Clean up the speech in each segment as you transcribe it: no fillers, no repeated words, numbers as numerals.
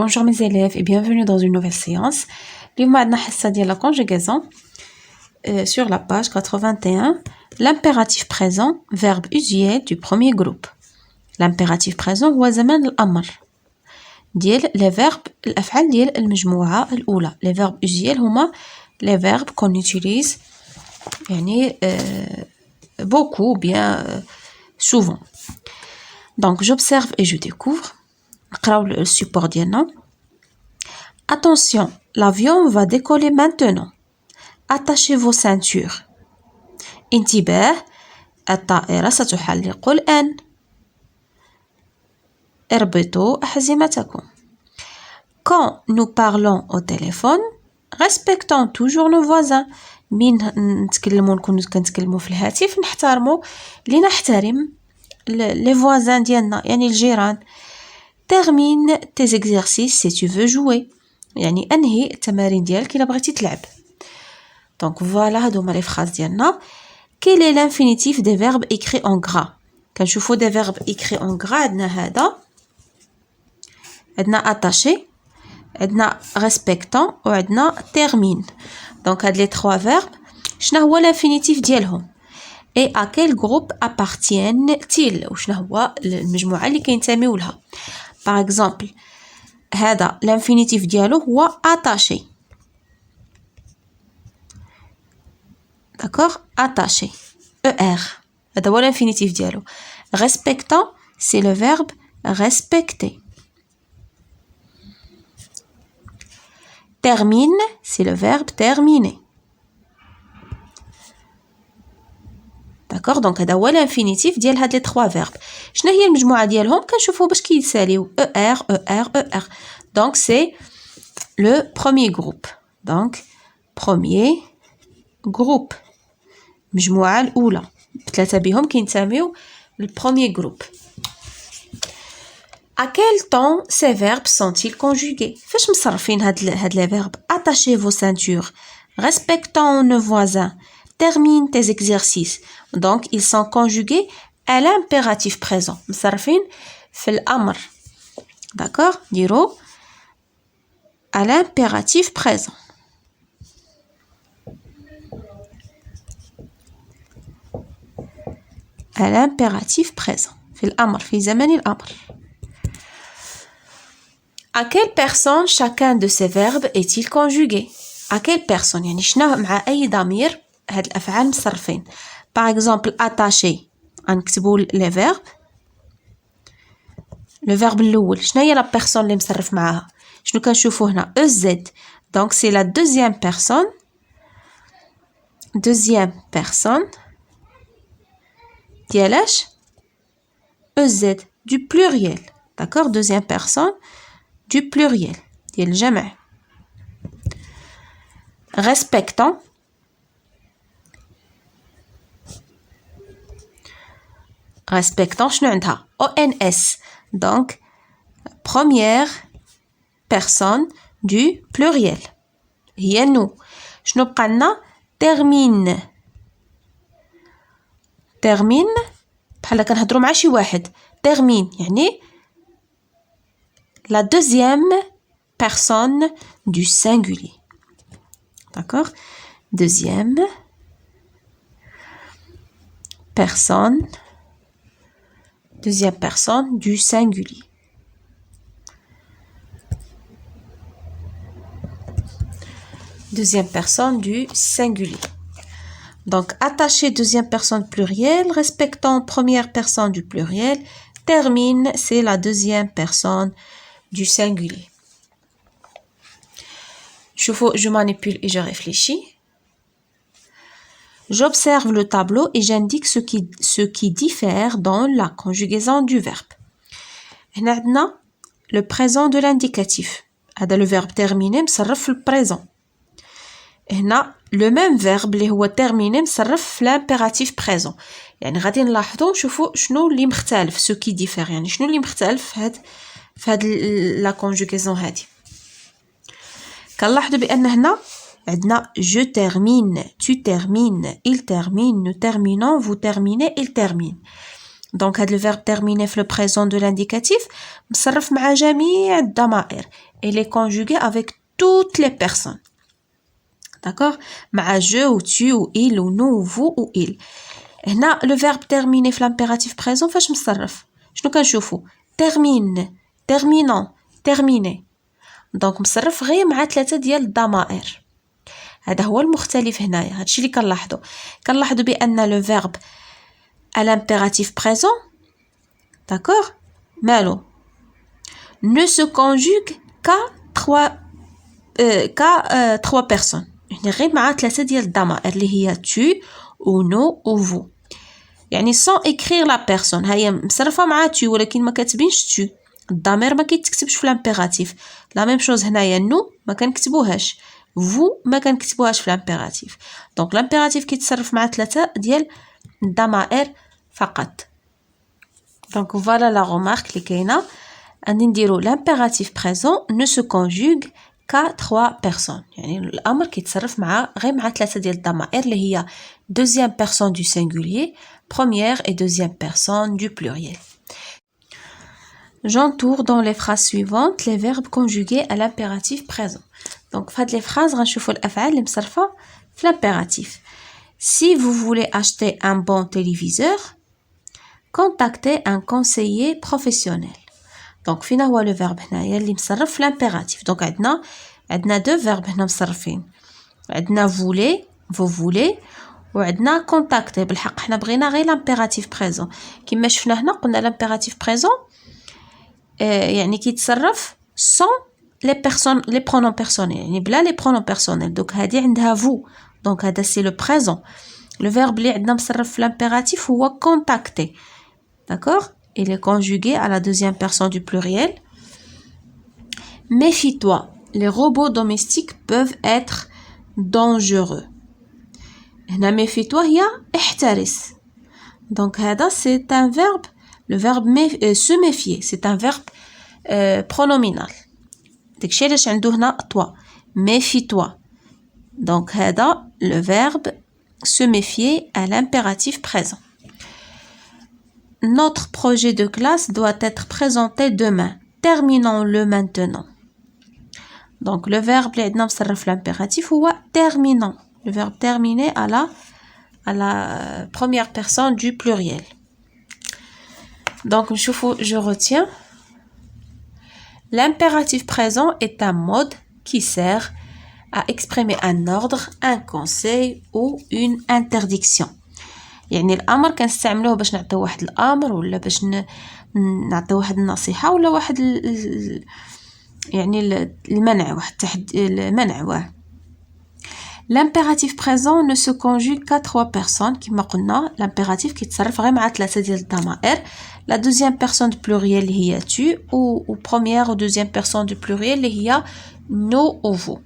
Bonjour mes élèves et bienvenue dans une nouvelle séance. اليوم عندنا حصة ديال la conjugaison sur la page 81. L'impératif présent, verbe usuel du premier groupe. L'impératif présent هو زمان الأمر ديال les verbes الأفعال ديال المجموعة الأولى. Les verbes usuels هما les verbes qu'on utilise يعني beaucoup bien souvent. Donc j'observe et je découvre. نقراو le support ديالنا. Attention, l'avion va décoller maintenant. Attachez vos ceintures. انتباه, الطائرة ستحلق الآن. اربطوا أحزمتكم. Quand nous parlons au téléphone, respectons toujours nos voisins. من نتكلموا نكونوا كنتكلموا في الهاتف نحترموا لنحترم les voisins ديالنا يعني الجيران. Termine tes exercices si tu veux jouer. يعني أنهي التمارين ديالك إلا بغيتي تلعب. Donc voilà هادوما les phrases ديالنا. Quel est l'infinitif des verbes écrits en gras? كنشوفوا des verbes écrits en gras عندنا هذا. عندنا attaché, عندنا respectant وعندنا termine. Donc هاد les trois verbes شنو هو l'infinitif ديالهم؟ Et à quel groupe appartiennent-ils? وشنو هو المجموعة اللي كينتميو لها؟ Par exemple, هذا l'infinitif ديالو هو attaché. D'accord? Attaché. ER. هذا هو l'infinitif ديالو. Respectant, c'est le verbe respecter. Termine, c'est le verbe terminer. D'accord? Donc هذا هو l'infinitif ديال هاد les trois verbes. شنو هي المجموعة ديالهم؟ كنشوفوا باش كيتساليو ER ER ER. Donc c'est le premier groupe. Donc premier groupe. المجموعة الأولى. ثلاثة بهم كينتميو للبروميير groupe. À quel temps ces verbes sont-ils conjugués? فاش مصرفين هاد les verbes? Attachez vos ceintures. Respectons nos voisins. Termine tes exercices. Donc ils sont conjugués à l'impératif présent. مصرفين في الأمر. D'accord? ديرو à l'impératif présent. À l'impératif présent. في الأمر في زمن الأمر. À quelle personne chacun de ces verbes est-il conjugué? À quelle personne يعني شنو مع أي ضمير هاد الأفعال مصرفين. Par exemple attaché غنكتبوا les verbes. Le verbe الأول شنو هي la personne اللي مصرف معاها؟ شنو كنشوفوا هنا EZ. Donc c'est la deuxième personne. Deuxième personne ديالاش EZ du pluriel. D'accord? Deuxième personne du pluriel ديال الجمع. Respectant. Respectant شنو عندها ONS. Donc première personne du pluriel هي nous. شنو بقى لنا termine. termine بحال كنهضروا مع شي واحد. termine يعني la deuxième personne du singulier. D'accord? Deuxième personne. Deuxième personne du singulier. Deuxième personne du singulier. Donc, attaché deuxième personne pluriel, respectant première personne du pluriel, termine, c'est la deuxième personne du singulier. Je manipule et je réfléchis. J'observe le tableau et j'indique ce qui diffère dans la conjugaison du verbe. هنا عندنا le présent de l'indicatif. هذا le verbe terminer مصرف في le présent. هنا le même verbe اللي هو terminer مصرف في l'impératif présent. يعني غادي نلاحظوا نشوفوا شنو اللي مختلف ce qui diffère يعني شنو اللي مختلف في هاد la conjugaison هادي. كنلاحظوا بأن هنا عندنا je termine, tu termines, il termine, nous terminons, vous terminez, il termine. Donc هذا le verbe terminé في le présent de l'indicatif مصرف مع جميع الضمائر et les conjugué avec toutes les personnes. D'accord? مع je ou tu ou il ou nous ou vous ou il. هنا le verbe terminé في l'impératif présent فاش مصرف؟ شنو كنشوفوا؟ termine, terminant, terminé. دونك مصرف غير مع 3 ديال الضمائر. هذا هو المختلف هنايا. هادشي اللي كنلاحظوا بان le verbe à l'impératif présent, d'accord, مالو ne se conjugue qu'à 3 personnes. يعني غير مع 3 ديال الضمائر اللي هي tu ou nous ou vous. يعني sans écrire la personne. هي مصرفه مع tu ولكن ما كتبينش tu. الضمير ما كيتكتبش في لامبيراتيف. لا ميم شوز هنايا نو ما كنكتبوهاش، فو ما كنكتبوهاش في لامبيراتيف. دونك لامبيراتيف كيتصرف مع 3 ديال الضمائر فقط. دونك فوالا لا رومارك اللي كاينه، غادي نديرو لامبيراتيف بريزون نو سو كونجوغ كا 3 بيرسون، يعني الامر كيتصرف غير مع 3 ديال الضمائر اللي هي دوزيام بيرسون دو سينغولير، بروميير et deuxième personne du pluriel. J'entoure dans les phrases suivantes les verbes conjugués à l'impératif présent. Donc, في هاد les phrases غنشوفوا الأفعال اللي مصرفة في l'impératif. Si vous voulez acheter un bon téléviseur, contactez un conseiller professionnel. Donc, فينا هو le verbe هنايا اللي مصرف في l'impératif. Donc, عندنا deux verbes هنا مصرفين. عندنا voulez, vous voulez, وعندنا contacter. بالحق حنا بغينا غير l'impératif présent. كما شفنا هنا قلنا l'impératif présent يعني كيتصرف sans les pronoms personnels، يعني بلا les pronoms personnels. donc هذه عندها vous، donc هذا c'est le présent. le verbe اللي عندنا مصرف في l'impératif هو contacter، d'accord. il est conjugué à la deuxième personne du pluriel. méfie-toi, les robots domestiques peuvent être dangereux. هنا méfie-toi هي احترس. donc هذا c'est un verbe. Le verbe se méfier, c'est un verbe pronominal. داكشي علاش عنده هنا toi. méfie-toi. Donc هذا le verbe se méfier à l'impératif présent. Notre projet de classe doit être présenté demain. Terminons-le maintenant. Donc le verbe اللي عندنا مصرف l'impératif هو terminant. Le verbe terminer à la première personne du pluriel. Donc, je retiens. L'impératif présent est un mode qui sert à exprimer un ordre, un conseil ou une interdiction. يعني الأمر كنستعملوه باش نعطيو واحد الأمر ولا باش نعطيو واحد النصيحة ولا واحد يعني المنع، واحد المنع. L'impératif présent ne se conjugue qu'à 3 personnes. كما قلنا l'impératif كيتصرف غير مع 3 ديال الضمائر. La deuxième personne du pluriel اللي هي tu ou première ou deuxième personne du pluriel اللي هي nous ou vous.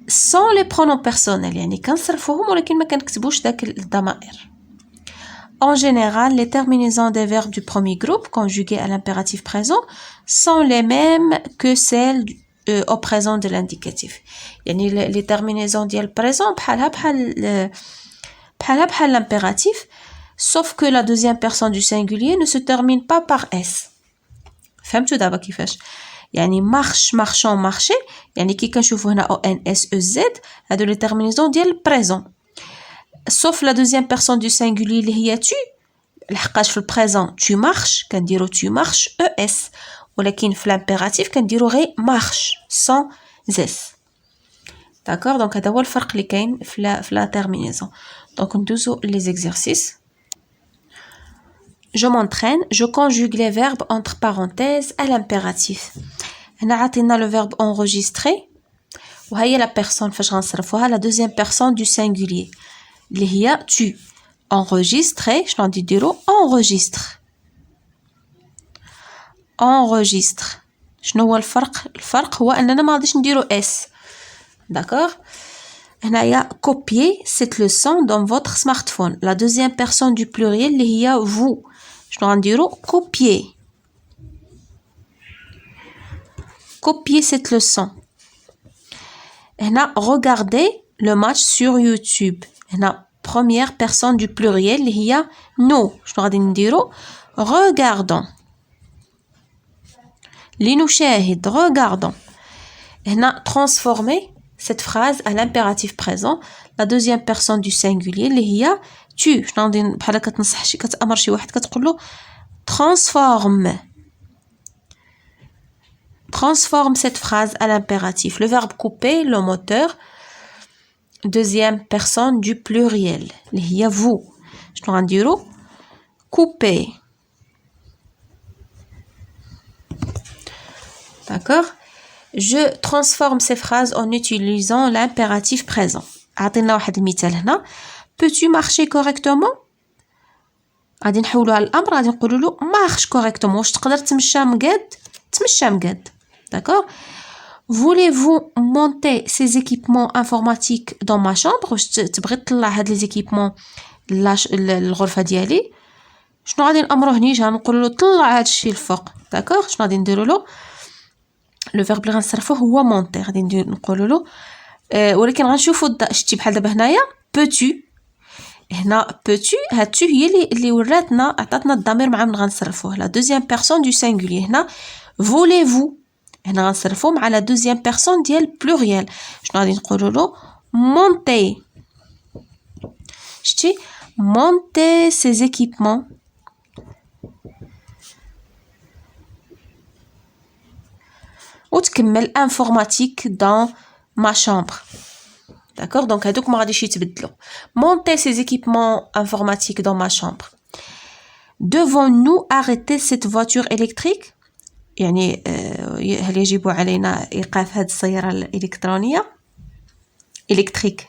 Sans les pronoms personnels يعني كنصرفوهم ولكن ما كنكتبوش داك الضمائر. En général, les terminaisons des verbes du premier groupe conjugués à l'impératif présent sont les mêmes que celles au présent de l'indicatif. يعني les terminaisons ديال présent بحال l'impératif, sauf que la deuxième personne du singulier ne se termine pas par s. فهمتوا دابا كيفاش؟ يعني marche, marchant, marcher، يعني كي كنشوفوا هنا o n s e z هادو les terminaisons ديال présent. sauf la deuxième personne du singulier اللي هي tu، لحقاش في البريزون tu marches كنديرو tu marches es، ولكن في l'impératif كنديرو غير marche sans s. d'accord. donc هذا هو الفرق اللي كاين في la terminaison. donc ندوزو les exercices. je m'entraîne, je conjugue les verbes entre parenthèses à l'impératif. هنا عطينا le verbe enregistrer وهي la personne فاش غنصرفوها la deuxième personne du singulier اللي هي tu. enregistrer شنو غادي ديرو enregistre. enregistre شنو هو الفرق هو اننا ما غاديش نديرو اس. d'accord. هنايا copier cette leçon dans votre smartphone. la deuxième personne du pluriel اللي هي vous. شنو غنديرو copier. copier cette leçon. هنا regarder le match sur YouTube. هنا première personne du pluriel اللي هي nous. شنو غادي نديرو؟ regardons. لنشاهد regardons. هنا transformer cette phrase à l'impératif présent, la deuxième personne du singulier اللي هي tu. شنو غادي بحال كتنصح كتأمر شي واحد كتقول له transforme cette phrase à l'impératif. Le verbe couper, le moteur, deuxième personne du pluriel اللي هي vous. شنو غنديرو؟ couper. D'accord? Je transforme ces phrases en utilisant l'impératif présent. عطينا واحد المثال هنا. Peux-tu marcher correctement? غادي نحولوا على الامر غادي نقولوا له marche correctement. واش تقدر تمشى مقاد؟ تمشى مقاد. D'accord? Voulez-vous monter ces équipements informatiques dans ma chambre? واش تبغي تطلع هاد لي زيكيبمون للغرفه ديالي؟ شنو غادي نامرو هنيجا نقولوا له طلع هاد الشيء الفوق. داكوغ؟ شنو غادي نديروا له؟ لو فيرب اللي غنصرفوه هو مونتي. غادي نقولوا له ولكن غنشوفوا شتي بحال دابا هنايا بوتو. هنا بوتو هاد تو هي اللي وراتنا عطاتنا الضمير مع من غنصرفوه لا دوزيام بيرسون دو سينغولير. هنا فوليفو هنا غنصرفوه مع لا دوزيام بيرسون ديال بلوريال. شنو غادي نقولوا له؟ مونتي. شتي monter ces équipements وتكمل informatique dans ma chambre. D'accord? Donc هادوك ما غاديش يتبدلوا. monter ces équipements informatiques dans ma chambre. Devons-nous arrêter cette voiture électrique? يعني هل يجب علينا إيقاف هذه السيارة الإلكترونية إلكتريك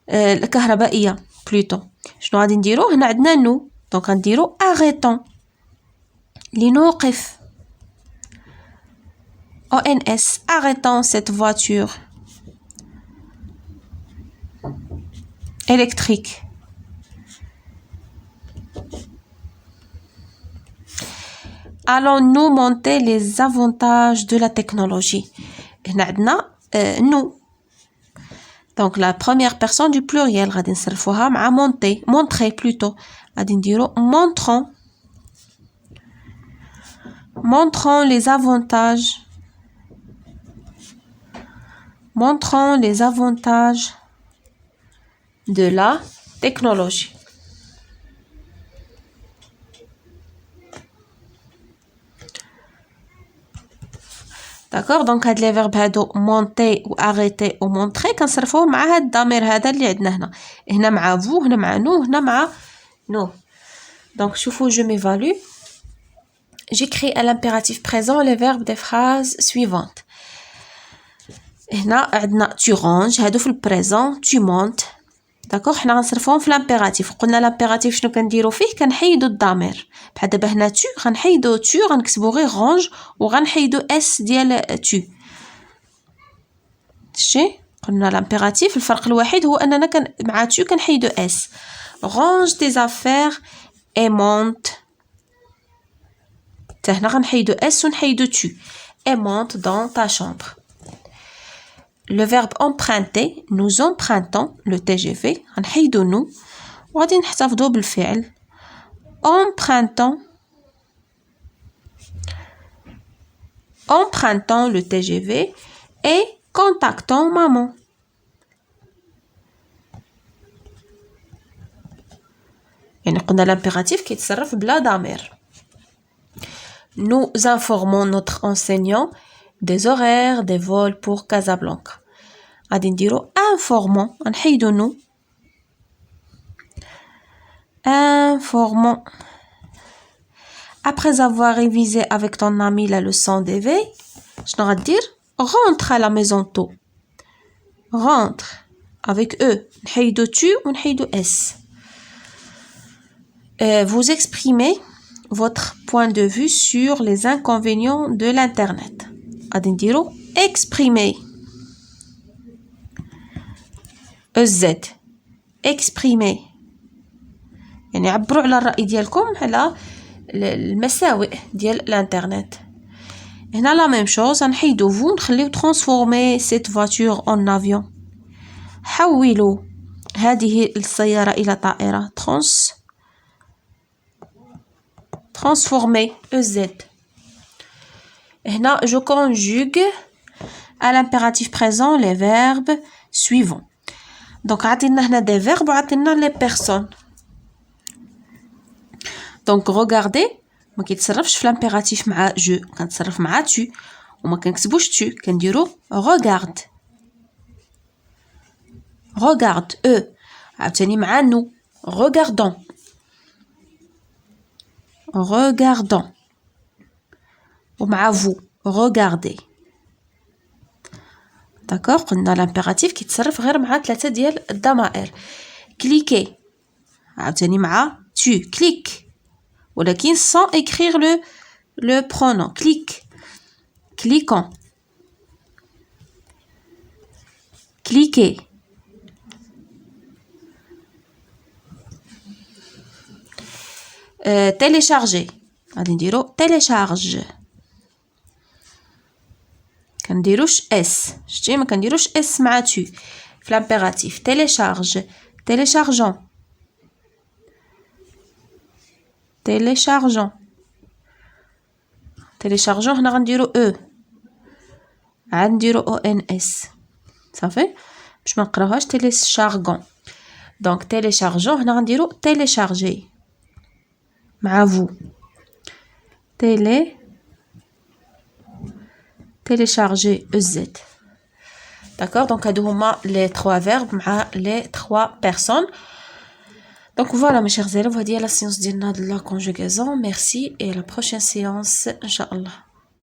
الكهربائية بلوتو. شنو غادي نديرو؟ هنا عندنا نو دونك غنديرو arrêtons لنوقف ONS arrêtons cette voiture électrique. Allons-nous monter les avantages de la technologie? هنا عندنا nous. Donc la première personne du pluriel غادي نصرفوها مع montrer plutôt. غادي نديرو montrons les avantages de la technologie. D'accord? Donc هاد لي فيرب هادو monter و arrêter و montrer كنصرفوه مع هاد الضمير هذا اللي عندنا هنا مع vous هنا مع nous هنا مع nous. Donc شوفوا je m'évalue. J'écris à l'impératif présent les verbes des phrases suivantes. هنا عندنا tu ranges هادو في البريزون tu montes. داكوغ حنا غنصرفوهم في لامبيراتيف. قلنا لامبيراتيف شنو كنديرو فيه؟ كنحيدو الضمير بحال دابا هنا تو غنحيدو تو غنكتبو غير رونج وغنحيدو اس ديال تو. شتي قلنا لامبيراتيف الفرق الوحيد هو اننا مع تو كنحيدو اس. رونج tes affaires et monte حتى هنا غنحيدو اس ونحيدو تو et monte dans ta chambre. Le verbe emprunter, nous empruntons le TGV. غنحيدو nous وغادي نحتفظوا بالفعل empruntons le TGV et contactons maman. يعني قلنا l'impératif كيتصرف بلا ضمير. Nous informons notre enseignant des horaires des vols pour Casablanca. غادي نديرو informant غنحيدو نو informant. Après avoir révisé avec ton ami la leçon d'éveil, شنو غدير؟ rentre à la maison tôt. rentre avec E نحيدو tu ونحيدو s. Vous exprimez votre point de vue sur les inconvénients de l'internet. غادي نديرو exprimer EZ exprimer يعني عبروا على الرأي ديالكم على المساوئ ديال الانترنت. هنا لا ميم شوز غنحيدو فو نخليو transformer cette voiture en avion. حولوا هذه السيارة إلى طائرة transformer EZ. هنا je conjugue à l'impératif présent les verbes suivants. Donc عطينا هنا des verbes وعطينا les personnes. Donc regardez ما كيتصرفش في l'impératif مع je كنتصرف مع tu وما كنكتبوش tu كنديرو regarde eux عاوتاني مع nous regardons ومع vous regardez. داكوغ قلنا l'impératif كيتصرف غير مع 3 ديال الضمائر. cliquer عاوتاني مع tu clique ولكن sans écrire le pronom cliquons cliquez. télécharger غادي نديرو télécharge كنديروش اس شتي ما كنديروش اس مع تو في l'impératif. télécharge téléchargeons هنا غنديرو او عاد نديرو او ان اس صافي باش ما نقراوهاش téléchargons. دونك téléchargeons هنا غنديرو télécharger مع vous télécharger EZ. D'accord, donc هادو هما les 3 verbes مع les 3 personnes. Donc voilà mes chers élèves, هادي هي la séance ديالنا de la conjugaison. Merci et à la prochaine séance إن شاء الله.